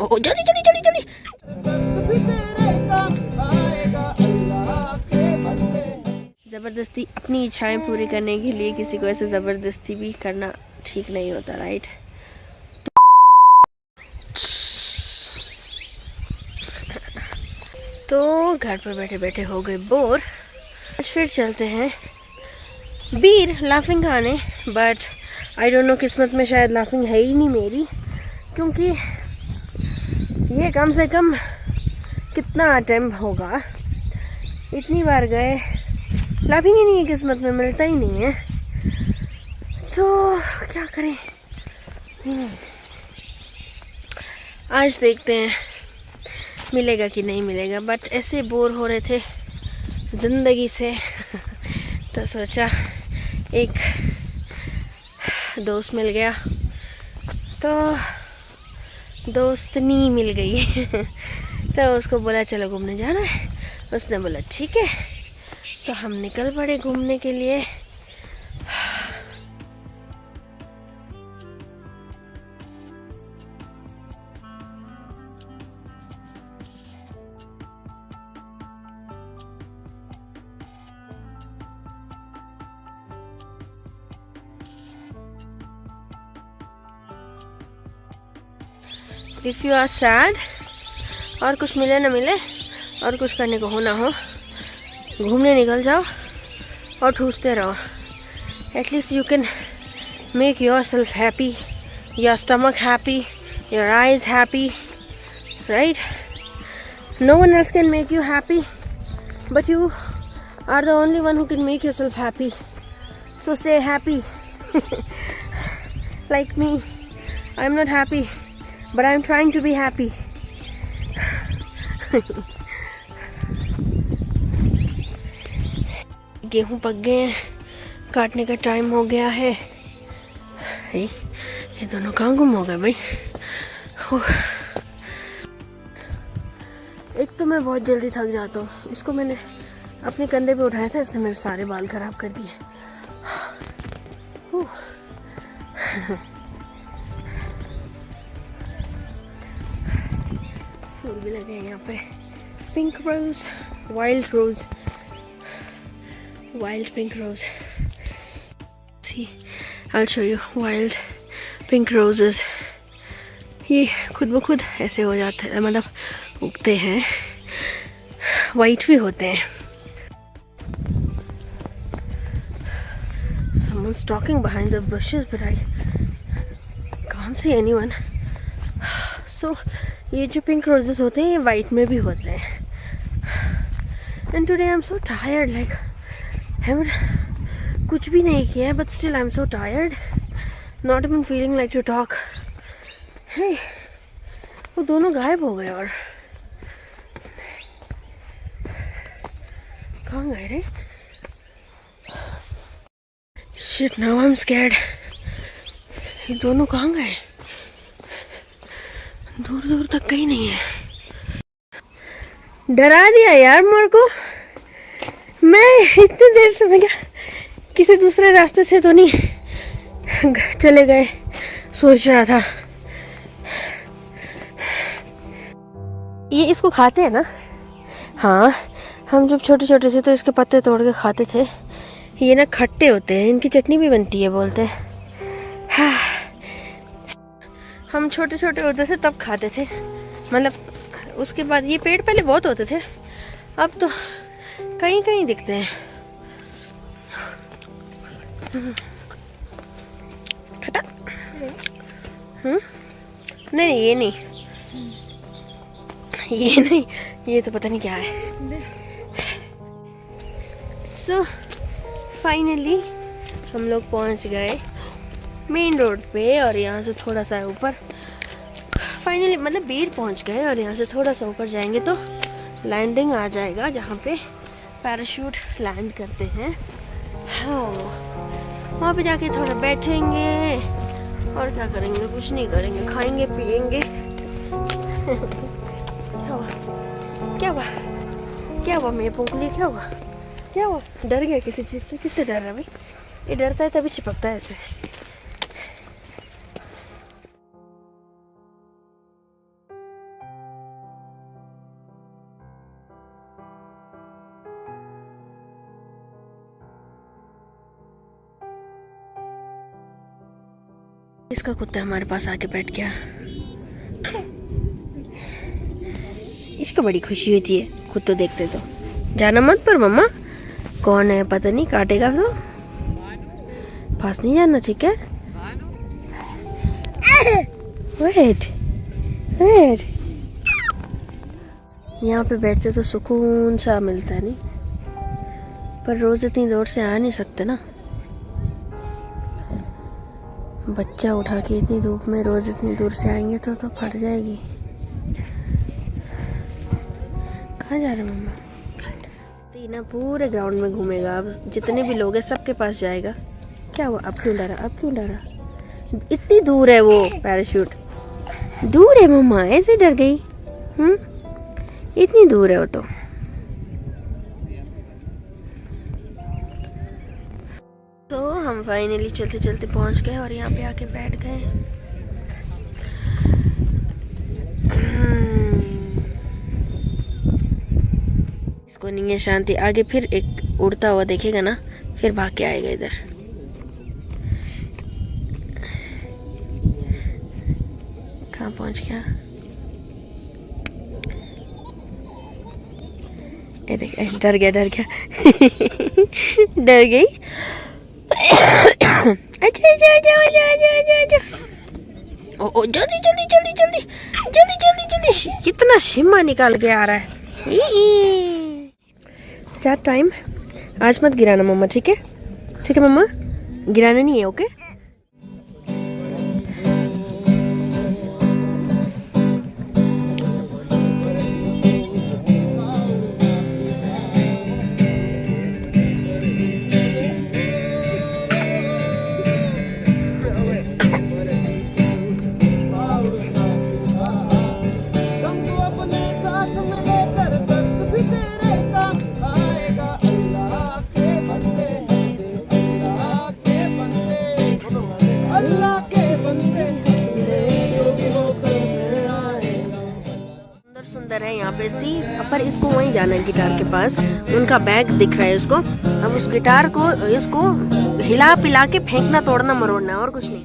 ओ जल्दी जल्दी जल्दी जल्दी। जबरदस्ती अपनी इच्छाएं पूरी करने के लिए किसी को ऐसे जबरदस्ती भी करना ठीक नहीं होता, राइट। तो घर पर बैठे बैठे हो गए बोर, आज फिर चलते हैं बीर लाफिंग खाने। बट आई डोंट नो, किस्मत में शायद लाफिंग है ही नहीं मेरी, क्योंकि ये कम से कम कितना अटेम्प्ट होगा, इतनी बार गए, लाफिंग ही नहीं है किस्मत में, मिलता ही नहीं है। तो क्या करें, आज देखते हैं मिलेगा कि नहीं मिलेगा। बट ऐसे बोर हो रहे थे ज़िंदगी से तो सोचा एक दोस्त मिल गया, तो दोस्तनी मिल गई तो उसको बोला चलो घूमने जाना है, उसने बोला ठीक है, तो हम निकल पड़े घूमने के लिए। इफ़ यू आर सैड और कुछ मिले ना मिले और कुछ करने को हो ना हो, घूमने निकल जाओ और ठूसते रहो। At least you can make yourself happy, your stomach happy, your eyes happy, right. No one else can make you happy, but you are the only one who can make yourself happy. So stay happy like me. I'm not happy, but I'm trying to be happy. गेहूं पक गए हैं, काटने का time हो गया है। ये दोनों कहाँ गुम हो गए भाई। एक तो मैं बहुत जल्दी थक जाता हूँ, इसको मैंने अपने कंधे पे उठाया था, इसने मेरे सारे बाल खराब कर दिए। फूल भी लगे हैं यहाँ पे, pink rose, wild rose, wild pink rose. See, I'll show you wild pink roses. ये खुद ब खुद ऐसे हो जाते हैं, मतलब उगते हैं, वाइट भी होते हैं। Someone's talking behind the bushes, but I can't see anyone. So ये जो पिंक रोजेस होते हैं ये वाइट में भी होते हैं। And today I'm so tired, like haven't कुछ भी नहीं किया है, but still I'm so tired, not even feeling like to talk. Hey, वो दोनों गायब हो गए, और कहाँ गए रे? Shit, now I'm scared. ये दोनों कहाँ गए? दूर दूर तक कहीं नहीं है। डरा दिया यार मेरे को। मैं इतनी देर से, मैं क्या किसी दूसरे रास्ते से तो नहीं चले गए, सोच रहा था। ये इसको खाते हैं ना? हाँ, हम जब छोटे छोटे थे तो इसके पत्ते तोड़ के खाते थे। ये ना खट्टे होते हैं, इनकी चटनी भी बनती है बोलते हैं। हाँ, हम छोटे छोटे होते थे तब खाते थे, मतलब उसके बाद ये पेड़ पहले बहुत होते थे, अब तो कहीं कहीं दिखते हैं। खटा? नहीं ये नहीं, ये नहीं, ये तो पता नहीं क्या है। सो फाइनली हम लोग पहुंच गए मेन रोड पे, और यहाँ से थोड़ा सा ऊपर फाइनली, मतलब बीर पहुंच गए, और यहाँ से थोड़ा सा ऊपर जाएंगे तो लैंडिंग आ जाएगा, जहाँ पे पैराशूट लैंड करते हैं। हाँ, वहाँ पे जाके थोड़ा बैठेंगे, और क्या करेंगे, कुछ नहीं करेंगे, खाएंगे पिएंगे। क्या हुआ, क्या हुआ, क्या हुआ, मैं पोंकली, क्या हुआ, क्या हुआ? डर गया किसी चीज़ से? किससे डर रहा है भाई? ये डरता है तभी चिपकता है ऐसे। इसका कुत्ता हमारे पास आके बैठ गया। इसको बड़ी खुशी होती है कुत्ता देखते तो। जाना मत पर मम्मा, कौन है पता नहीं, काटेगा तो। पास नहीं जाना, ठीक है? Wait wait. यहाँ पे बैठते तो सुकून सा मिलता है नहीं, पर रोज इतनी दूर से आ नहीं सकते ना। बच्चा उठा के इतनी धूप में रोज इतनी दूर से आएंगे तो फट जाएगी। कहाँ जा रहे मम्मा? ना पूरे ग्राउंड में घूमेगा, अब जितने भी लोग हैं सबके पास जाएगा। क्या हुआ, अब क्यों डरा, अब क्यों डरा? इतनी दूर है वो पैराशूट, दूर है मम्मा, ऐसे डर गई? इतनी दूर है वो तो हम फाइनली चलते चलते पहुंच गए और यहाँ पे आके बैठ गए। इसको नहीं है शांति, आगे फिर एक उड़ता हुआ देखेगा ना, फिर भाग के आएगा इधर। कहाँ पहुंच गया? ये देख, डर गया डर गई। अच्छा ओ जल्दी। कितना शिम्मा निकाल के आ रहा है। चार टाइम आज मत गिराना मम्मा, ठीक है? ठीक है मम्मा, गिराना नहीं है, ओके? सुंदर है यहाँ पे सी, पर इसको वहीं जाना है गिटार के पास। उनका बैग दिख रहा है उसको। अब उस गिटार को इसको हिला पिला के फेंकना, तोड़ना मरोड़ना, और कुछ नहीं।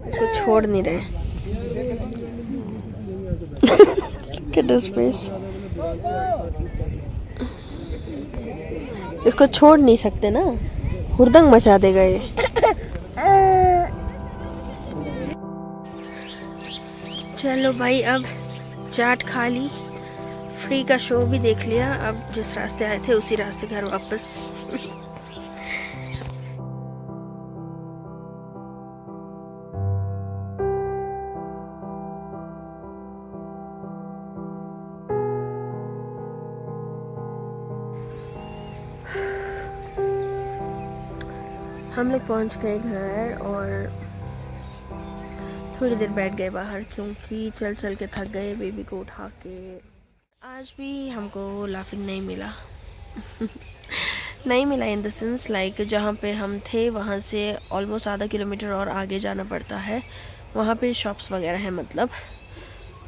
इसको छोड़ नहीं रहे। स्पेस, इसको छोड़ नहीं सकते ना, हुड़दंग मचा देगा ये। चलो भाई, अब चाट खा ली, फ्री का शो भी देख लिया। अब जिस रास्ते आए थे उसी रास्ते घर वापस। हम लोग पहुंच गए घर और थोड़ी देर बैठ गए बाहर, क्योंकि चल चल के थक गए बेबी को उठा के। आज भी हमको लाफिंग नहीं मिला। नहीं मिला इन द सेंस लाइक जहाँ पे हम थे वहाँ से ऑलमोस्ट आधा किलोमीटर और आगे जाना पड़ता है, वहाँ पे शॉप्स वगैरह हैं मतलब।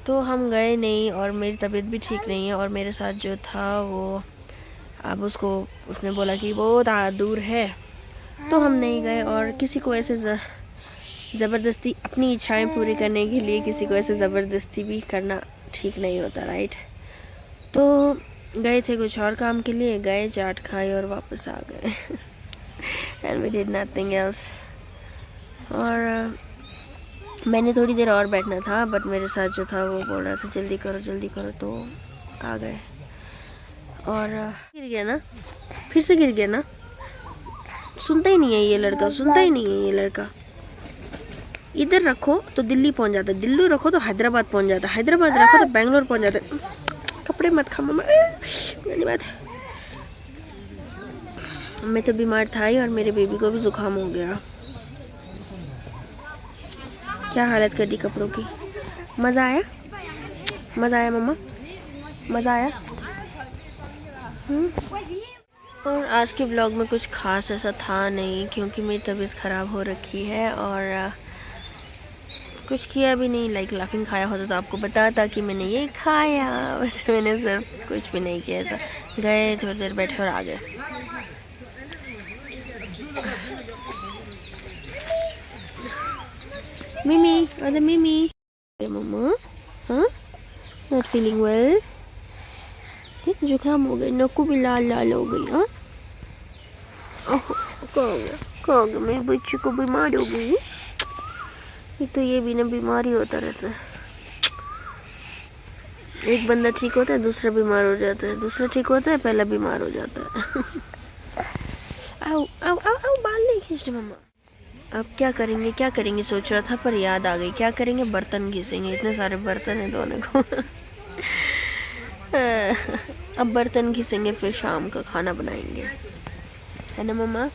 तो हम गए नहीं, और मेरी तबीयत भी ठीक नहीं है, और मेरे साथ जो था वो अब उसने बोला कि वो दूर है, तो हम नहीं गए। और किसी को ऐसे ज़बरदस्ती अपनी इच्छाएं पूरी करने के लिए किसी को ऐसे ज़बरदस्ती भी करना ठीक नहीं होता, राइट? तो गए थे कुछ और काम के लिए, गए, चाट खाई और वापस आ गए। And we did nothing else. और मैंने थोड़ी देर और बैठना था, बट मेरे साथ जो था वो बोल रहा था जल्दी करो, तो आ गए। और गिर गया ना, फिर से गिर गया ना। सुनता ही नहीं है ये लड़का, इधर रखो तो दिल्ली पहुंच जाता है, दिल्ली रखो तो हैदराबाद पहुंच जाता है, हैदराबाद रखो तो बेंगलोर पहुंच जाता है। कपड़े मत खा मम्मा, धन्यवाद। मैं तो बीमार था ही, और मेरे बेबी को भी जुकाम हो गया। क्या हालत कर दी कपड़ों की। मज़ा आया मम्मा, मज़ा आया। और आज के ब्लॉग में कुछ खास ऐसा था नहीं, क्योंकि मेरी तबीयत ख़राब हो रखी है और कुछ किया भी नहीं। लाइक लाफिंग खाया होता तो आपको बताता कि मैंने ये खाया, बट मैंने सिर्फ कुछ भी नहीं किया ऐसा। गए, थोड़ी देर बैठे और आ गए। मिमी, अरे मिमी, मम्मा, हाँ, नॉट फीलिंग वेल, जुकाम हो गई, नक्कू भी लाल लाल हो गई। हाँ, कहाँ गया मेरे बच्चे को, बीमार हो गई। एक तो ये भी ना बीमार ही होता रहता है, एक बंदा ठीक होता है दूसरा बीमार हो जाता है, दूसरा ठीक होता है पहला बीमार हो जाता है। आओ आओ आओ आओ, बाल नहीं खींचते मम्मा। अब क्या करेंगे सोच रहा था, पर याद आ गई क्या करेंगे, बर्तन घिसेंगे, इतने सारे बर्तन है धोने को। अब बर्तन घिसेंगे, फिर शाम का खाना बनाएंगे, है ना मम्मा।